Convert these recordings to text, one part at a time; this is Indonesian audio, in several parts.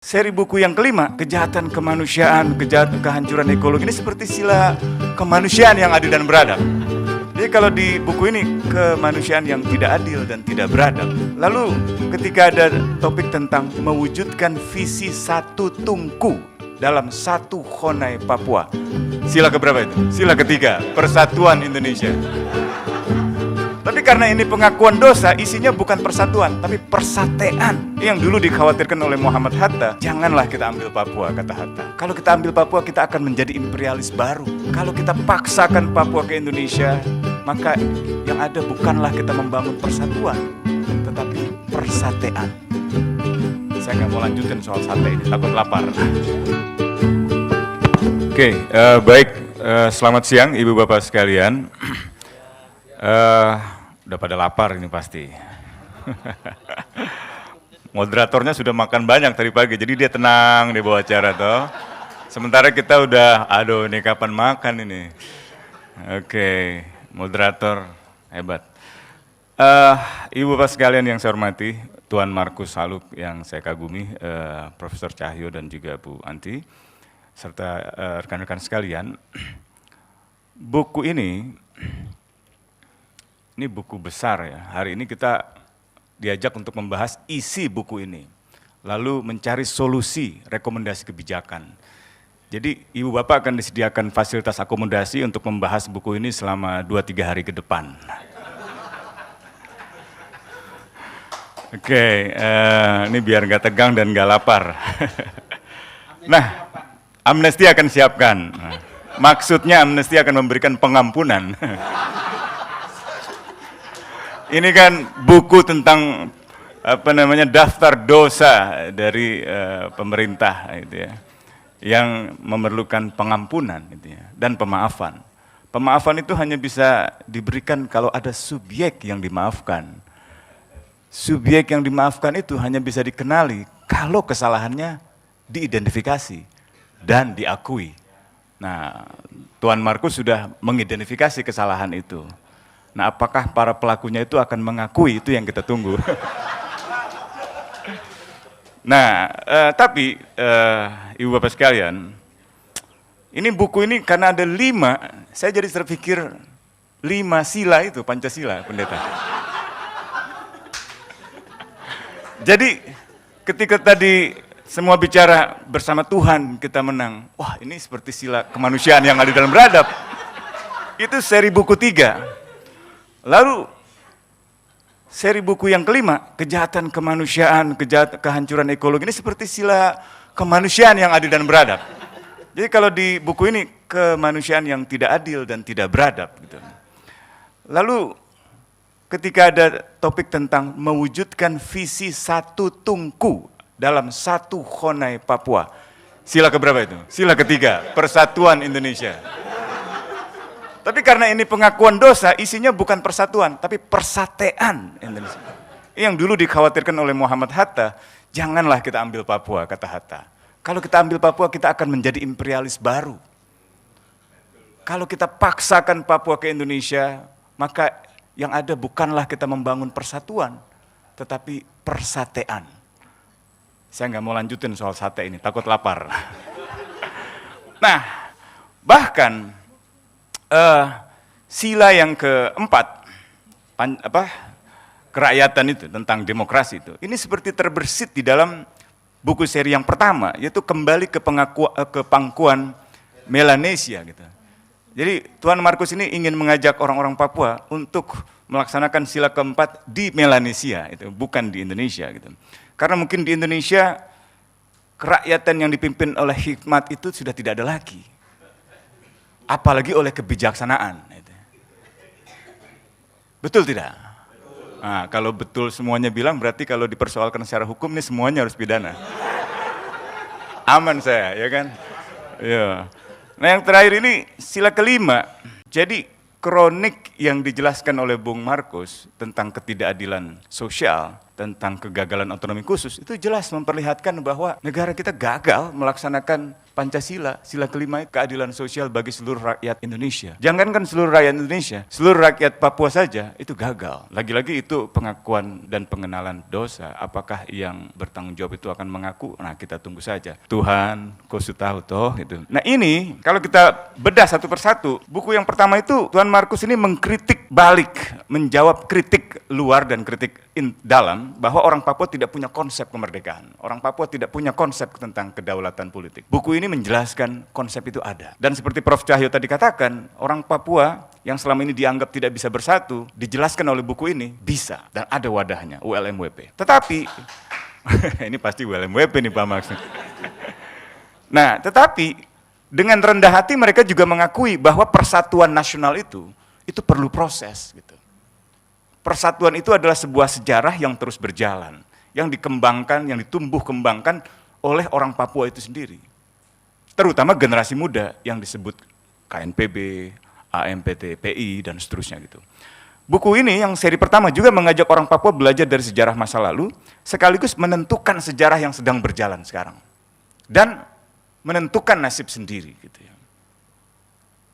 Seri buku yang kelima, kejahatan kemanusiaan, kejahatan kehancuran ekologi, ini seperti sila kemanusiaan yang adil dan beradab. Jadi kalau di buku ini kemanusiaan yang tidak adil dan tidak beradab. Lalu ketika ada topik tentang mewujudkan visi satu tungku dalam satu Honai Papua. Sila keberapa itu? Sila ketiga, Persatuan Indonesia. Tapi karena ini pengakuan dosa, isinya bukan persatuan, tapi persatean. Yang dulu dikhawatirkan oleh Muhammad Hatta, janganlah kita ambil Papua, kata Hatta. Kalau kita ambil Papua, kita akan menjadi imperialis baru. Kalau kita paksakan Papua ke Indonesia, maka yang ada bukanlah kita membangun persatuan, tetapi persatean. Saya nggak mau lanjutin soal sate ini, takut lapar. Oke, baik. Selamat siang, Ibu Bapak sekalian. Udah pada lapar ini pasti. Moderatornya sudah makan banyak tadi pagi, jadi dia tenang di bawah acara toh. Sementara kita udah, aduh ini kapan makan ini. Oke, moderator hebat. Ibu Bapak sekalian yang saya hormati, Tuan Markus Haluk yang saya kagumi, Profesor Cahyo dan juga Bu Anti, serta rekan-rekan sekalian. Buku ini buku besar ya. Hari ini kita diajak untuk membahas isi buku ini, lalu mencari solusi, rekomendasi kebijakan. Jadi Ibu Bapak akan disediakan fasilitas akomodasi untuk membahas buku ini selama 2-3 hari ke depan. Oke, ini biar nggak tegang dan nggak lapar. Nah, amnesti akan siapkan. Maksudnya amnesti akan memberikan pengampunan. Ini kan buku tentang daftar dosa dari pemerintah gitu ya, yang memerlukan pengampunan gitu ya, dan pemaafan. Pemaafan itu hanya bisa diberikan kalau ada subjek yang dimaafkan. Subjek yang dimaafkan itu hanya bisa dikenali kalau kesalahannya diidentifikasi dan diakui. Nah, Tuan Markus sudah mengidentifikasi kesalahan itu. Nah, apakah para pelakunya itu akan mengakui, itu yang kita tunggu. Nah, tapi Ibu Bapak sekalian, ini buku ini karena ada 5, saya jadi terpikir 5 sila itu, Pancasila, pendeta. Jadi ketika tadi semua bicara bersama Tuhan kita menang, wah ini seperti sila kemanusiaan yang ada dalam beradab. Itu seri buku 3. Lalu seri buku yang kelima, kejahatan kemanusiaan, kejahatan kehancuran ekologi, ini seperti sila kemanusiaan yang adil dan beradab. Jadi kalau di buku ini kemanusiaan yang tidak adil dan tidak beradab gitu. Lalu ketika ada topik tentang mewujudkan visi satu tungku dalam satu Honai Papua. Sila keberapa itu? Sila ketiga, Persatuan Indonesia. Tapi karena ini pengakuan dosa, isinya bukan persatuan, tapi persatean Indonesia. Yang dulu dikhawatirkan oleh Muhammad Hatta, janganlah kita ambil Papua, kata Hatta. Kalau kita ambil Papua, kita akan menjadi imperialis baru. Kalau kita paksakan Papua ke Indonesia, maka yang ada bukanlah kita membangun persatuan, tetapi persatean. Saya nggak mau lanjutin soal sate ini, takut lapar. Nah, bahkan sila yang keempat, kerakyatan itu, tentang demokrasi itu, ini seperti terbersit di dalam buku seri yang pertama, yaitu kembali ke pangkuan Melanesia gitu. Jadi Tuan Markus ini ingin mengajak orang-orang Papua untuk melaksanakan sila keempat di Melanesia, itu bukan di Indonesia gitu. Karena mungkin di Indonesia kerakyatan yang dipimpin oleh hikmat itu sudah tidak ada lagi. Apalagi oleh kebijaksanaan. Betul tidak? Nah, kalau betul semuanya bilang, berarti kalau dipersoalkan secara hukum, nih semuanya harus pidana. Aman saya, ya kan? Ya. Nah, yang terakhir ini sila kelima. Jadi kronik yang dijelaskan oleh Bung Markus tentang ketidakadilan sosial, tentang kegagalan otonomi khusus, itu jelas memperlihatkan bahwa negara kita gagal melaksanakan Pancasila, sila kelima keadilan sosial bagi seluruh rakyat Indonesia. Jangankan seluruh rakyat Indonesia, seluruh rakyat Papua saja itu gagal. Lagi-lagi itu pengakuan dan pengenalan dosa. Apakah yang bertanggung jawab itu akan mengaku? Nah, kita tunggu saja. Tuhan, kau sudah tahu toh gitu. Nah, ini kalau kita bedah satu persatu, buku yang pertama itu Tuan Markus ini mengkritik balik, menjawab kritik luar dan kritik dalam bahwa orang Papua tidak punya konsep kemerdekaan. Orang Papua tidak punya konsep tentang kedaulatan politik. Buku ini menjelaskan konsep itu ada. Dan seperti Prof. Cahyo tadi katakan, orang Papua yang selama ini dianggap tidak bisa bersatu, dijelaskan oleh buku ini bisa dan ada wadahnya, ULMWP. Tetapi ini pasti ULMWP nih Pak Max. Nah, tetapi dengan rendah hati mereka juga mengakui bahwa persatuan nasional itu perlu proses gitu. Persatuan itu adalah sebuah sejarah yang terus berjalan, yang dikembangkan, yang ditumbuh kembangkan oleh orang Papua itu sendiri. Terutama generasi muda yang disebut KNPB, AMPT, PI, dan seterusnya gitu. Buku ini yang seri pertama juga mengajak orang Papua belajar dari sejarah masa lalu, sekaligus menentukan sejarah yang sedang berjalan sekarang. Dan menentukan nasib sendiri gitu ya.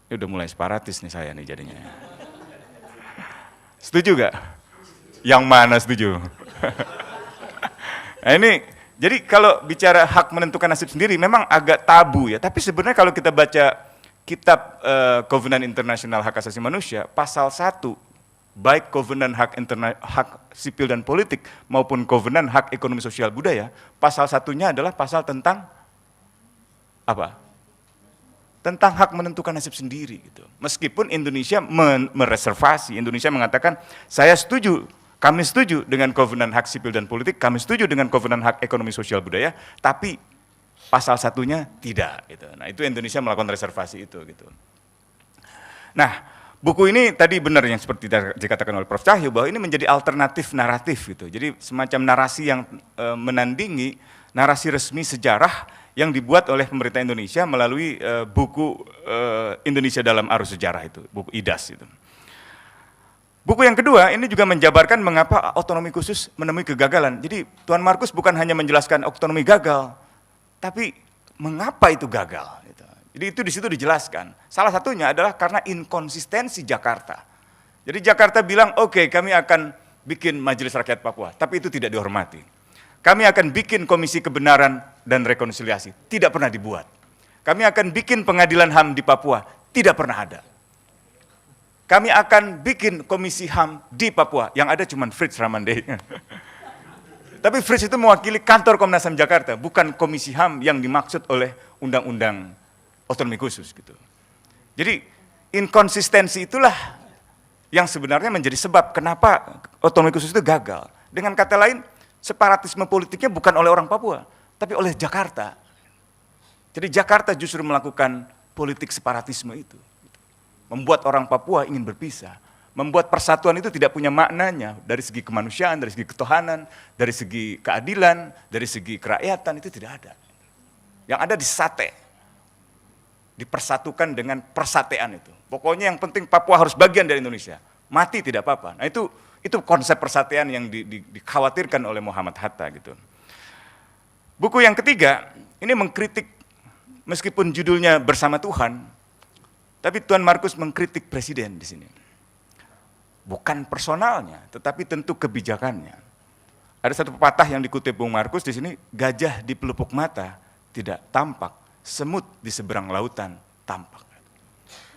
Ini udah mulai separatis nih saya nih jadinya. Setuju gak? Yang mana setuju? Nah ini, jadi kalau bicara hak menentukan nasib sendiri memang agak tabu ya, tapi sebenarnya kalau kita baca kitab Kovenan Internasional Hak Asasi Manusia, pasal 1, baik Kovenan hak sipil dan politik maupun Kovenan hak ekonomi sosial budaya, pasal satunya adalah pasal tentang apa? Tentang hak menentukan nasib sendiri gitu. Meskipun Indonesia mereservasi, Indonesia mengatakan saya setuju, kami setuju dengan Kovenan hak sipil dan politik, kami setuju dengan Kovenan hak ekonomi sosial budaya, tapi pasal satunya tidak gitu. Nah, itu Indonesia melakukan reservasi itu gitu. Nah, buku ini tadi benar yang seperti dikatakan oleh Prof. Cahyo bahwa ini menjadi alternatif naratif gitu. Jadi semacam narasi yang menandingi narasi resmi sejarah yang dibuat oleh pemerintah Indonesia melalui buku Indonesia dalam Arus Sejarah itu, buku IDAS itu. Buku yang kedua ini juga menjabarkan mengapa otonomi khusus menemui kegagalan. Jadi Tuan Markus bukan hanya menjelaskan otonomi gagal, tapi mengapa itu gagal. Gitu. Jadi itu di situ dijelaskan. Salah satunya adalah karena inkonsistensi Jakarta. Jadi Jakarta bilang, oke, kami akan bikin Majelis Rakyat Papua, tapi itu tidak dihormati. Kami akan bikin Komisi Kebenaran dan Rekonsiliasi, tidak pernah dibuat. Kami akan bikin Pengadilan HAM di Papua, tidak pernah ada. Kami akan bikin Komisi HAM di Papua, yang ada cuma Fritz Ramandei. Tapi Fritz itu mewakili kantor Komnas HAM Jakarta, bukan Komisi HAM yang dimaksud oleh Undang-Undang Otonomi Khusus. Gitu. Jadi inkonsistensi itulah yang sebenarnya menjadi sebab kenapa otonomi khusus itu gagal. Dengan kata lain, separatisme politiknya bukan oleh orang Papua, tapi oleh Jakarta. Jadi Jakarta justru melakukan politik separatisme itu. Membuat orang Papua ingin berpisah. Membuat persatuan itu tidak punya maknanya dari segi kemanusiaan, dari segi ketuhanan, dari segi keadilan, dari segi kerakyatan, itu tidak ada. Yang ada disate. Dipersatukan dengan persatean itu. Pokoknya yang penting Papua harus bagian dari Indonesia. Mati tidak apa-apa. Nah itu konsep persatean yang dikhawatirkan oleh Muhammad Hatta gitu. Buku yang ketiga, ini mengkritik meskipun judulnya Bersama Tuhan, tapi Tuan Markus mengkritik presiden di sini. Bukan personalnya, tetapi tentu kebijakannya. Ada satu pepatah yang dikutip Bung Markus di sini, gajah di pelupuk mata tidak tampak, semut di seberang lautan tampak.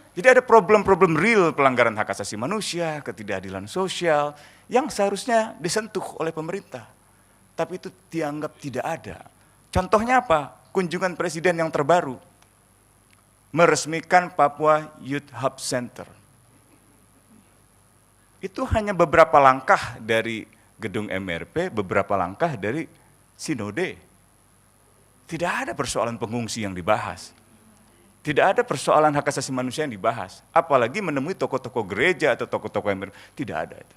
Jadi ada problem-problem real pelanggaran hak asasi manusia, ketidakadilan sosial, yang seharusnya disentuh oleh pemerintah. Tapi itu dianggap tidak ada. Contohnya apa? Kunjungan presiden yang terbaru, meresmikan Papua Youth Hub Center. Itu hanya beberapa langkah dari gedung MRP, beberapa langkah dari Sinode. Tidak ada persoalan pengungsi yang dibahas. Tidak ada persoalan hak asasi manusia yang dibahas. Apalagi menemui tokoh-tokoh gereja atau tokoh-tokoh MRP. Tidak ada itu.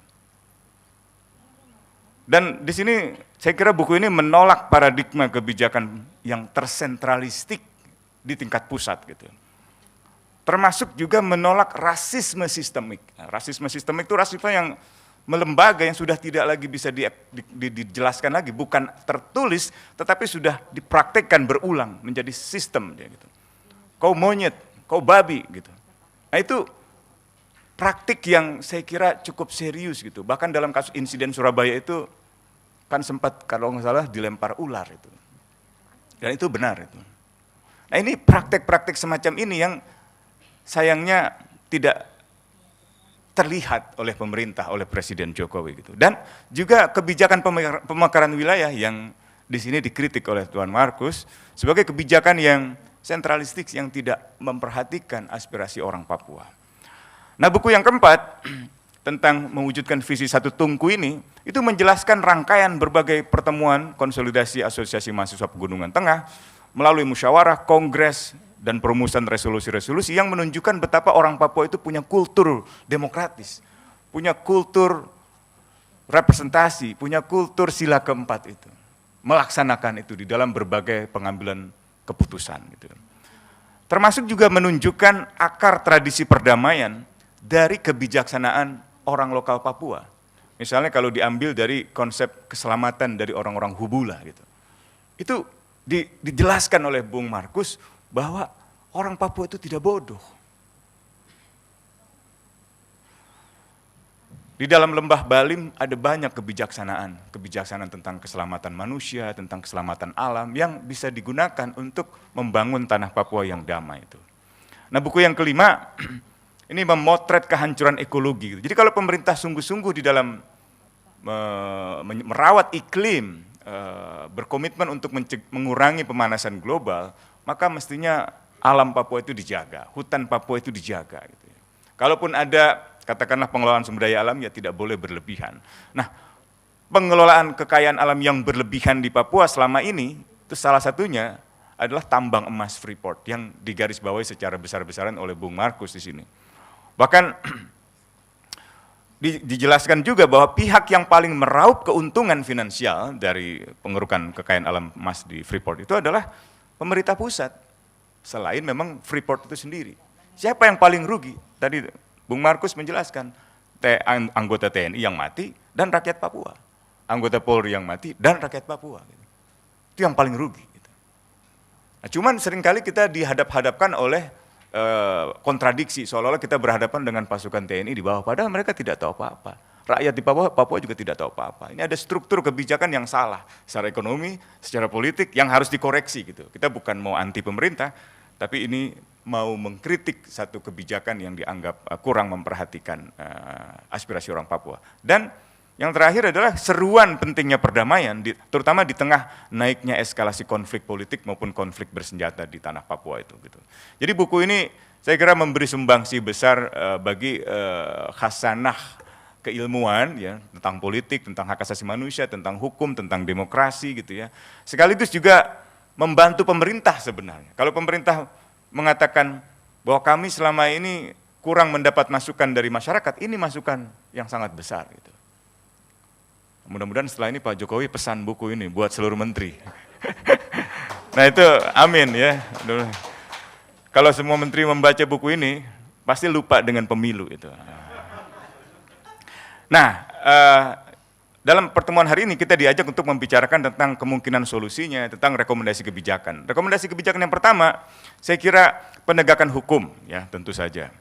Dan di sini saya kira buku ini menolak paradigma kebijakan yang tersentralistik di tingkat pusat gitu. Termasuk juga menolak rasisme sistemik. Rasisme sistemik itu rasisme yang melembaga yang sudah tidak lagi bisa dijelaskan lagi, bukan tertulis, tetapi sudah dipraktekkan berulang menjadi sistem. Gitu. Kau monyet, kau babi, gitu. Nah itu praktik yang saya kira cukup serius gitu. Bahkan dalam kasus insiden Surabaya itu kan sempat kalau nggak salah dilempar ular itu. Dan itu benar itu. Nah ini praktek-praktek semacam ini yang sayangnya tidak terlihat oleh pemerintah, oleh Presiden Jokowi gitu. Dan juga kebijakan pemekaran wilayah yang di sini dikritik oleh Tuan Markus sebagai kebijakan yang sentralistik yang tidak memperhatikan aspirasi orang Papua. Nah, buku yang keempat tentang mewujudkan visi satu Tungku ini itu menjelaskan rangkaian berbagai pertemuan konsolidasi Asosiasi Mahasiswa Pegunungan Tengah melalui musyawarah, kongres, dan perumusan resolusi-resolusi yang menunjukkan betapa orang Papua itu punya kultur demokratis, punya kultur representasi, punya kultur sila keempat itu, melaksanakan itu di dalam berbagai pengambilan keputusan. Gitu. Termasuk juga menunjukkan akar tradisi perdamaian dari kebijaksanaan orang lokal Papua. Misalnya kalau diambil dari konsep keselamatan dari orang-orang Hubula, gitu. Itu dijelaskan oleh Bung Markus bahwa orang Papua itu tidak bodoh. Di dalam lembah Balim ada banyak kebijaksanaan tentang keselamatan manusia, tentang keselamatan alam yang bisa digunakan untuk membangun tanah Papua yang damai itu. Nah, buku yang kelima ini memotret kehancuran ekologi. Jadi kalau pemerintah sungguh-sungguh di dalam merawat iklim, berkomitmen untuk mengurangi pemanasan global, maka mestinya alam Papua itu dijaga, hutan Papua itu dijaga. Gitu ya. Kalaupun ada, katakanlah pengelolaan sumber daya alam, ya tidak boleh berlebihan. Nah, pengelolaan kekayaan alam yang berlebihan di Papua selama ini, itu salah satunya adalah tambang emas Freeport, yang digarisbawahi secara besar-besaran oleh Bung Markus di sini. Bahkan dijelaskan juga bahwa pihak yang paling meraup keuntungan finansial dari pengerukan kekayaan alam emas di Freeport itu adalah pemerintah pusat, selain memang Freeport itu sendiri. Siapa yang paling rugi? Tadi Bung Markus menjelaskan, anggota TNI yang mati dan rakyat Papua, anggota Polri yang mati dan rakyat Papua. Itu yang paling rugi. Nah, cuman seringkali kita dihadap-hadapkan oleh kontradiksi, seolah-olah kita berhadapan dengan pasukan TNI di bawah, padahal mereka tidak tahu apa-apa. Rakyat di Papua juga tidak tahu apa-apa. Ini ada struktur kebijakan yang salah, secara ekonomi, secara politik, yang harus dikoreksi gitu. Kita bukan mau anti pemerintah, tapi ini mau mengkritik satu kebijakan yang dianggap kurang memperhatikan aspirasi orang Papua. Dan yang terakhir adalah seruan pentingnya perdamaian, terutama di tengah naiknya eskalasi konflik politik maupun konflik bersenjata di tanah Papua itu. Gitu. Jadi buku ini saya kira memberi sumbangsi besar bagi khasanah keilmuan ya, tentang politik, tentang hak asasi manusia, tentang hukum, tentang demokrasi gitu ya. Sekaligus juga membantu pemerintah sebenarnya. Kalau pemerintah mengatakan bahwa kami selama ini kurang mendapat masukan dari masyarakat, ini masukan yang sangat besar gitu. Mudah-mudahan setelah ini Pak Jokowi pesan buku ini buat seluruh menteri. Nah itu amin ya. Kalau semua menteri membaca buku ini, pasti lupa dengan pemilu itu. Nah, dalam pertemuan hari ini kita diajak untuk membicarakan tentang kemungkinan solusinya, tentang rekomendasi kebijakan. Rekomendasi kebijakan yang pertama, saya kira penegakan hukum, ya tentu saja.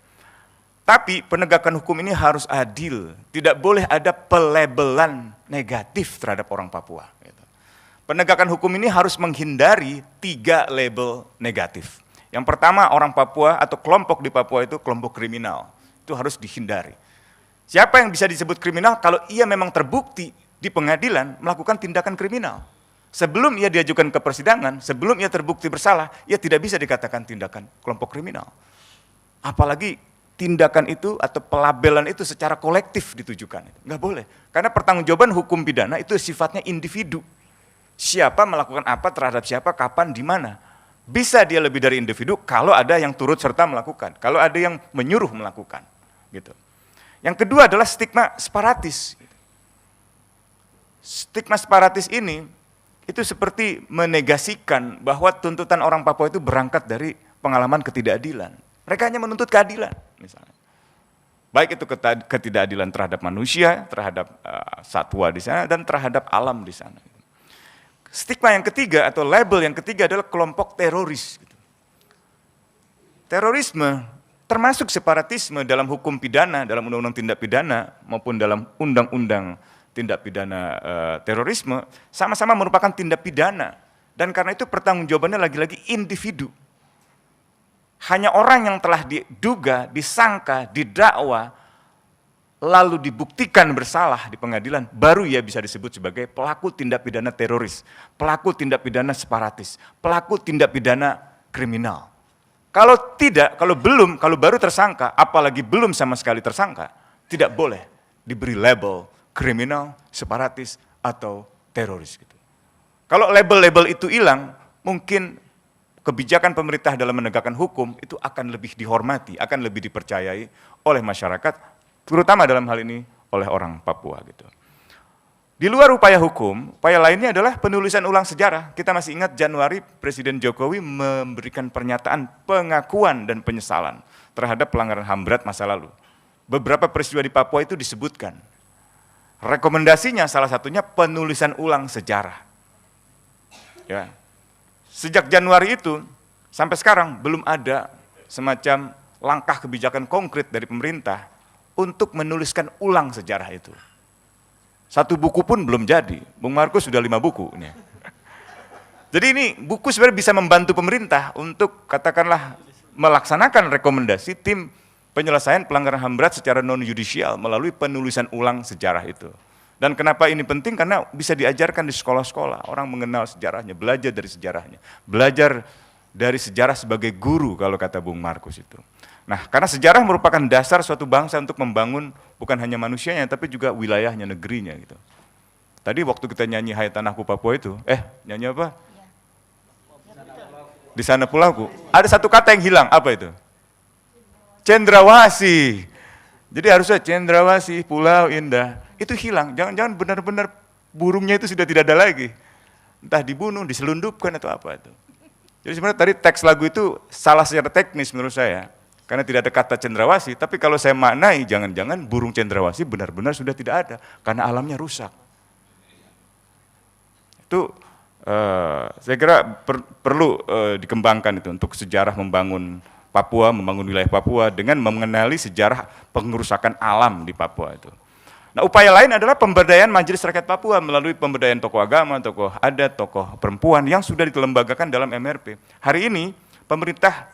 Tapi penegakan hukum ini harus adil, tidak boleh ada pelabelan negatif terhadap orang Papua. Penegakan hukum ini harus menghindari 3 label negatif. Yang pertama, orang Papua atau kelompok di Papua itu kelompok kriminal, itu harus dihindari. Siapa yang bisa disebut kriminal kalau ia memang terbukti di pengadilan melakukan tindakan kriminal. Sebelum ia diajukan ke persidangan, sebelum ia terbukti bersalah, ia tidak bisa dikatakan tindakan kelompok kriminal. Apalagi tindakan itu atau pelabelan itu secara kolektif ditujukan. Nggak boleh. Karena pertanggungjawaban hukum pidana itu sifatnya individu. Siapa melakukan apa terhadap siapa, kapan, di mana. Bisa dia lebih dari individu kalau ada yang turut serta melakukan. Kalau ada yang menyuruh melakukan. Gitu. Yang kedua adalah stigma separatis. Stigma separatis ini itu seperti menegasikan bahwa tuntutan orang Papua itu berangkat dari pengalaman ketidakadilan. Mereka hanya menuntut keadilan, misalnya. Baik itu ketidakadilan terhadap manusia, terhadap satwa di sana, dan terhadap alam di sana. Stigma yang ketiga atau label yang ketiga adalah kelompok teroris. Terorisme termasuk separatisme dalam hukum pidana, dalam undang-undang tindak pidana maupun dalam undang-undang tindak pidana terorisme, sama-sama merupakan tindak pidana. Dan karena itu pertanggungjawabannya lagi-lagi individu. Hanya orang yang telah diduga, disangka, didakwa, lalu dibuktikan bersalah di pengadilan, baru ia bisa disebut sebagai pelaku tindak pidana teroris, pelaku tindak pidana separatis, pelaku tindak pidana kriminal. Kalau tidak, kalau belum, kalau baru tersangka, apalagi belum sama sekali tersangka, tidak boleh diberi label kriminal, separatis, atau teroris. Gitu. Kalau label-label itu hilang, mungkin kebijakan pemerintah dalam menegakkan hukum itu akan lebih dihormati, akan lebih dipercayai oleh masyarakat, terutama dalam hal ini oleh orang Papua. Gitu. Di luar upaya hukum, upaya lainnya adalah penulisan ulang sejarah. Kita masih ingat Januari Presiden Jokowi memberikan pernyataan pengakuan dan penyesalan terhadap pelanggaran HAM berat masa lalu. Beberapa peristiwa di Papua itu disebutkan. Rekomendasinya salah satunya penulisan ulang sejarah. Ya. Sejak Januari itu sampai sekarang belum ada semacam langkah kebijakan konkret dari pemerintah untuk menuliskan ulang sejarah itu. Satu buku pun belum jadi. Bung Markus sudah 5 buku. Jadi ini buku sebenarnya bisa membantu pemerintah untuk katakanlah melaksanakan rekomendasi tim penyelesaian pelanggaran HAM berat secara non-yudisial melalui penulisan ulang sejarah itu. Dan kenapa ini penting? Karena bisa diajarkan di sekolah-sekolah. Orang mengenal sejarahnya, belajar dari sejarahnya. Belajar dari sejarah sebagai guru kalau kata Bung Markus itu. Nah, karena sejarah merupakan dasar suatu bangsa untuk membangun bukan hanya manusianya, tapi juga wilayahnya, negerinya gitu. Tadi waktu kita nyanyi Hai Tanahku Papua itu, nyanyi apa? Di sana pulauku. Ada satu kata yang hilang, apa itu? Cendrawasih. Jadi harusnya Cendrawasih, pulau indah. Itu hilang, jangan-jangan benar-benar burungnya itu sudah tidak ada lagi. Entah dibunuh, diselundupkan atau apa itu. Jadi sebenarnya tadi teks lagu itu salah secara teknis menurut saya. Karena tidak ada kata cendrawasih, tapi kalau saya maknai, jangan-jangan burung cendrawasih benar-benar sudah tidak ada, karena alamnya rusak. Itu saya kira perlu dikembangkan itu untuk sejarah membangun Papua, membangun wilayah Papua dengan mengenali sejarah pengerusakan alam di Papua itu. Nah, upaya lain adalah pemberdayaan Majelis Rakyat Papua melalui pemberdayaan tokoh agama, tokoh adat, tokoh perempuan yang sudah dilembagakan dalam MRP. Hari ini pemerintah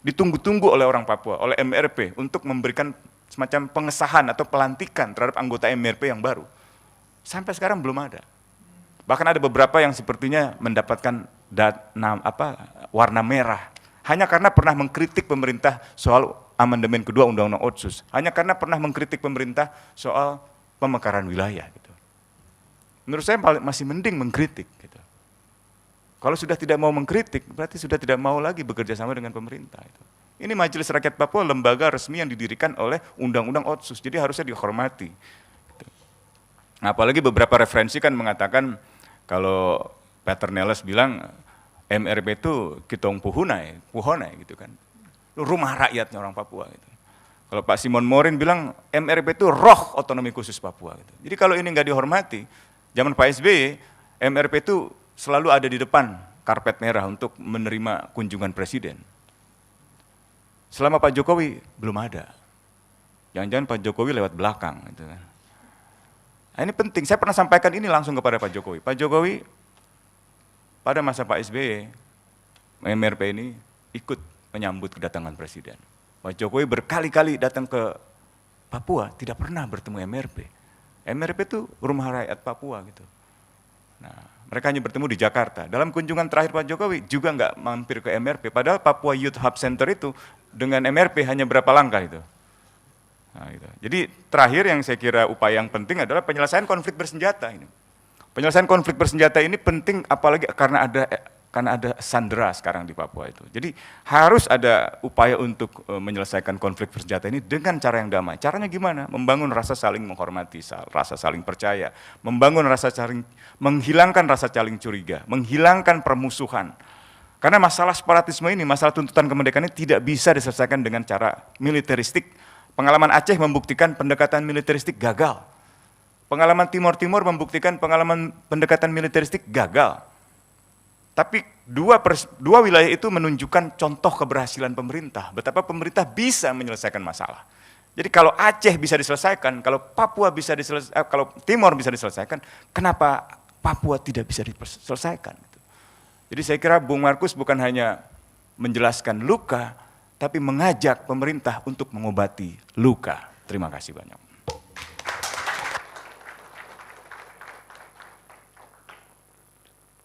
ditunggu-tunggu oleh orang Papua, oleh MRP untuk memberikan semacam pengesahan atau pelantikan terhadap anggota MRP yang baru. Sampai sekarang belum ada. Bahkan ada beberapa yang sepertinya mendapatkan warna merah. Hanya karena pernah mengkritik pemerintah soal amandemen kedua Undang-Undang Otsus. Hanya karena pernah mengkritik pemerintah soal pemekaran wilayah. Gitu. Menurut saya masih mending mengkritik. Gitu. Kalau sudah tidak mau mengkritik, berarti sudah tidak mau lagi bekerja sama dengan pemerintah. Ini Majelis Rakyat Papua, lembaga resmi yang didirikan oleh Undang-Undang Otsus, jadi harusnya dihormati. Nah, apalagi beberapa referensi kan mengatakan, kalau Peter Neles bilang, MRP itu kitong puhonai gitu kan. Rumah rakyatnya orang Papua. Gitu. Kalau Pak Simon Morin bilang, MRP itu roh otonomi khusus Papua. Gitu. Jadi kalau ini nggak dihormati, zaman Pak SBY, MRP itu selalu ada di depan karpet merah untuk menerima kunjungan presiden. Selama Pak Jokowi belum ada. Jangan-jangan Pak Jokowi lewat belakang. Gitu kan. Nah, ini penting, saya pernah sampaikan ini langsung kepada Pak Jokowi. Pak Jokowi pada masa Pak SBY, MRP ini ikut menyambut kedatangan presiden. Pak Jokowi berkali-kali datang ke Papua, tidak pernah bertemu MRP. MRP itu rumah rakyat Papua gitu. Nah, mereka hanya bertemu di Jakarta. Dalam kunjungan terakhir Pak Jokowi juga nggak mampir ke MRP. Padahal Papua Youth Hub Center itu dengan MRP hanya berapa langkah itu. Nah, gitu. Jadi terakhir yang saya kira upaya yang penting adalah penyelesaian konflik bersenjata ini. Penyelesaian konflik bersenjata ini penting apalagi karena ada sandera sekarang di Papua itu. Jadi harus ada upaya untuk menyelesaikan konflik bersenjata ini dengan cara yang damai. Caranya gimana? Membangun rasa saling menghormati, rasa saling percaya, menghilangkan rasa saling curiga, menghilangkan permusuhan. Karena masalah separatisme ini, masalah tuntutan kemerdekaan ini tidak bisa diselesaikan dengan cara militeristik, Pengalaman Aceh membuktikan pendekatan militeristik gagal. Pengalaman Timor Timur membuktikan pengalaman pendekatan militeristik gagal. Tapi dua wilayah itu menunjukkan contoh keberhasilan pemerintah, betapa pemerintah bisa menyelesaikan masalah. Jadi kalau Aceh bisa diselesaikan, kalau Papua bisa diselesaikan, kalau Timor bisa diselesaikan, kenapa Papua tidak bisa diselesaikan? Jadi saya kira Bung Markus bukan hanya menjelaskan luka, tapi mengajak pemerintah untuk mengobati luka. Terima kasih banyak.